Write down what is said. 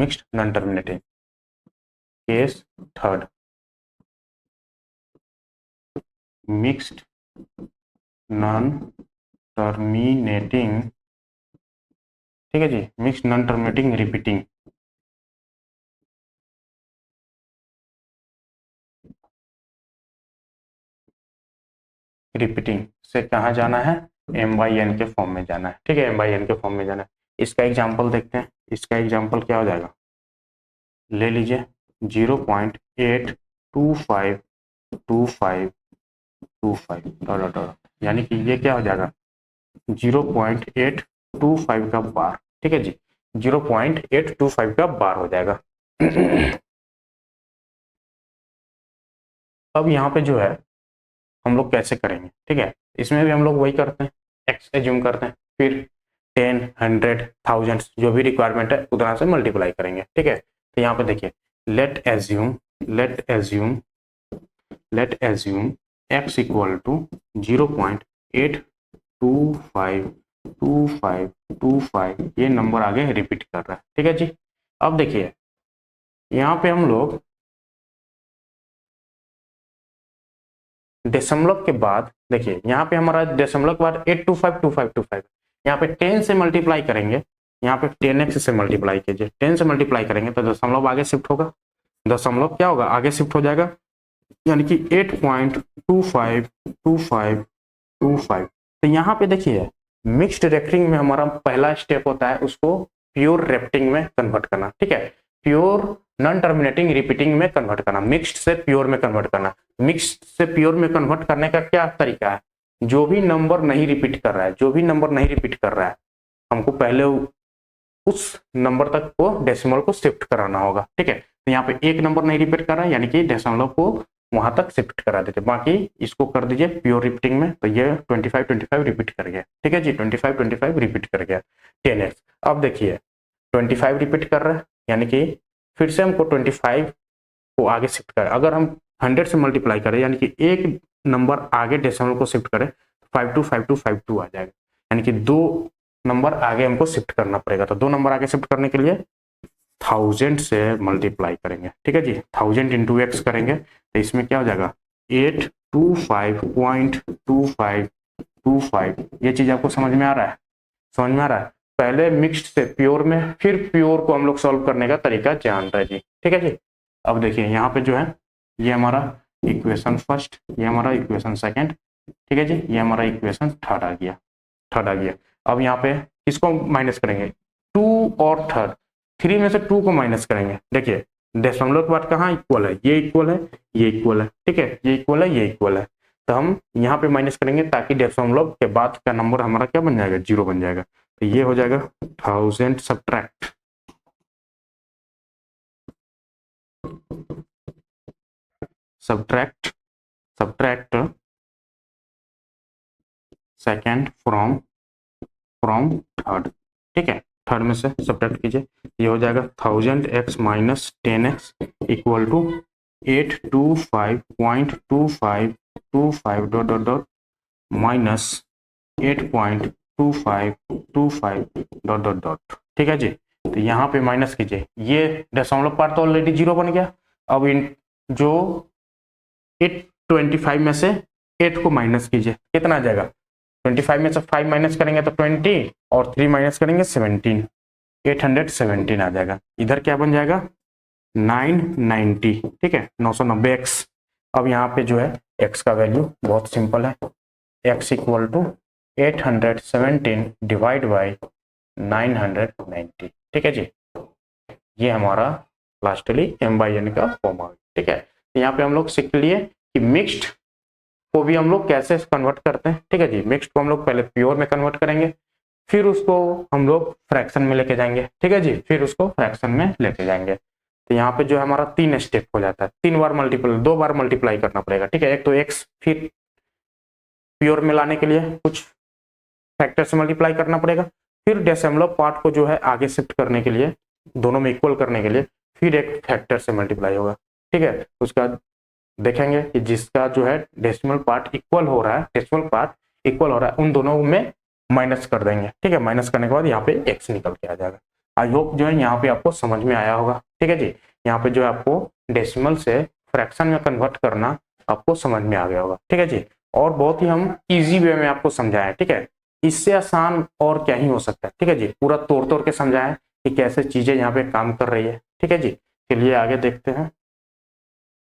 Mixed non terminating. Case third, mixed non terminating, ठीक है जी, mixed non terminating repeating. Repeating से कहाँ जाना है, एम बाई एन के फॉर्म में जाना है, ठीक है, एम बाई एन के फॉर्म में जाना है। इसका एग्जाम्पल देखते हैं, इसका एग्जाम्पल क्या हो जाएगा, ले लीजिए 0.82525 यानी कि ये क्या हो जाएगा 0.825 का बार, ठीक है जी, 0.825 का बार हो जाएगा। अब यहाँ पे जो है हम लोग कैसे करेंगे, ठीक है, इसमें भी हम लोग वही करते हैं, एक्स एज्यूम करते हैं, फिर 10, 100, थाउजेंड्स जो भी रिक्वायरमेंट है उतना से मल्टीप्लाई करेंगे, ठीक है। तो यहाँ पे देखिए let assume x equal to 0.82525 ये नंबर आगे रिपीट कर रहा है, ठीक है जी। अब देखिए यहाँ पे हम लोग दशमलव के बाद, देखिए यहाँ पे हमारा दशमलव के बाद 8252525, यहाँ पे 10 से मल्टीप्लाई करेंगे, यहाँ पे 10x से मल्टीप्लाई कीजिए, 10 से मल्टीप्लाई करेंगे तो दशमलव आगे शिफ्ट होगा, दशमलव क्या होगा आगे शिफ्ट हो जाएगा, यानी कि 8.252525। तो यहाँ पे देखिए मिक्स्ड रेक्टिंग में हमारा पहला स्टेप होता है उसको प्योर रेप्टिंग में कन्वर्ट करना, ठीक है, प्योर नॉन टर्मिनेटिंग रिपीटिंग में कन्वर्ट करना, मिक्स्ड से प्योर में कन्वर्ट करना। मिक्स्ड से प्योर में कन्वर्ट करने का क्या तरीका है, जो भी नंबर नहीं रिपीट कर रहा है, जो भी नंबर नहीं रिपीट कर रहा है हमको पहले उस नंबर तक को डेसिमल को शिफ्ट कराना होगा, ठीक है। तो यहाँ पे एक नंबर नहीं रिपीट कर रहा है यानी कि डेसिमल को वहां तक शिफ्ट करा देते, बाकी इसको कर दीजिए प्योर रिपीटिंग में, तो ये 25 रिपीट कर गया, ठीक है जी, 25 रिपीट कर गया 10x। अब देखिए 25 रिपीट कर रहा है यानी कि फिर से हमको 25 को आगे शिफ्ट करें, अगर हम 100 से मल्टीप्लाई करें यानी कि एक नंबर आगे डेसिमल को शिफ्ट करें 525252 आ जाएगा, यानी कि 2 नंबर आगे हमको शिफ्ट करना पड़ेगा। तो 2 नंबर आगे शिफ्ट करने के लिए 1000 से मल्टीप्लाई करेंगे, ठीक है जी, 1000 इंटू एक्स करेंगे तो इसमें क्या हो जाएगा 825.2525। ये चीज आपको समझ में आ रहा है, समझ में आ रहा है। पहले मिक्स्ड से प्योर में, फिर प्योर को हम लोग सॉल्व करने का तरीका जान रहे जी, ठीक है जी। अब देखिए यहाँ पे जो है ये हमारा इक्वेशन फर्स्ट, ये हमारा इक्वेशन सेकंड, ठीक है जी, ये हमारा इक्वेशन थर्ड आ गया, अब यहाँ पे किसको माइनस करेंगे 2 और थर्ड, 3 में से 2 को माइनस करेंगे, देखिए दशमलव के बाद कहाँ इक्वल है, ये इक्वल है, ये इक्वल है, ठीक है, ये इक्वल है, ये इक्वल है, तो हम यहाँ पे माइनस करेंगे ताकि दशमलव के बाद का नंबर हमारा क्या बन जाएगा 0 बन जाएगा। तो ये हो जाएगा 1000 सब्ट्रैक्ट सेकेंड फ्रॉम थर्ड, ठीक है, थर्ड में से सब्ट्रैक्ट कीजिए, ये हो जाएगा 1000x minus 10x equal to 825.2525 dot dot dot minus 8.2525 dot dot dot, ठीक है जी। तो यहाँ पे माइनस कीजिए, ये दशमलव पार्ट तो ऑलरेडी 0 बन गया, अब इन जो 825 में से 8 को माइनस कीजिए, कितना आ जाएगा 25 में से 5 माइनस करेंगे तो 20 और 3 माइनस करेंगे 17, 817 आ जाएगा। इधर क्या बन जाएगा 990, ठीक है, 990x। अब यहाँ पे जो है x का वैल्यू बहुत सिंपल है, x equal to 817 divide by 990, ठीक है जी, ये हमारा लास्टली m/n का फॉर्म आ गया, ठीक है। यहाँ पे हम लोग सीख लिए कि मिक्स्ड को भी हम लोग कैसे कन्वर्ट करते हैं, ठीक है जी। मिक्स्ड को हम लोग पहले प्योर में कन्वर्ट करेंगे, फिर उसको हम लोग फ्रैक्शन में लेके जाएंगे, ठीक है जी, फिर उसको फ्रैक्शन में लेके जाएंगे। तो यहाँ पे जो है हमारा 3 स्टेप हो जाता है, 2 बार मल्टीप्लाई करना पड़ेगा, ठीक है। एक तो एक्स फिर प्योर में लाने के लिए कुछ फैक्टर से मल्टीप्लाई करना पड़ेगा, फिर डेसिमल पार्ट को जो है आगे शिफ्ट करने के लिए, दोनों में इक्वल करने के लिए फिर एक फैक्टर से मल्टीप्लाई होगा, ठीक है। उसका देखेंगे कि जिसका जो है डेसिमल पार्ट इक्वल हो रहा है, उन दोनों में माइनस कर देंगे, ठीक है। माइनस करने के बाद यहाँ पे एक्स निकल के आ जाएगा। आई होप जो है यहाँ पे आपको समझ में आया होगा। ठीक है जी, यहाँ पे जो है आपको डेसिमल से फ्रैक्शन में कन्वर्ट करना आपको समझ में आ गया होगा। ठीक है जी, और बहुत ही हम इजी वे में आपको समझाएं। ठीक है, इससे आसान और क्या ही हो सकता है। ठीक है जी, पूरा तोड़ तोड़ के समझाएं कि कैसे चीजें यहाँ पे काम कर रही है। ठीक है जी, चलिए आगे देखते हैं।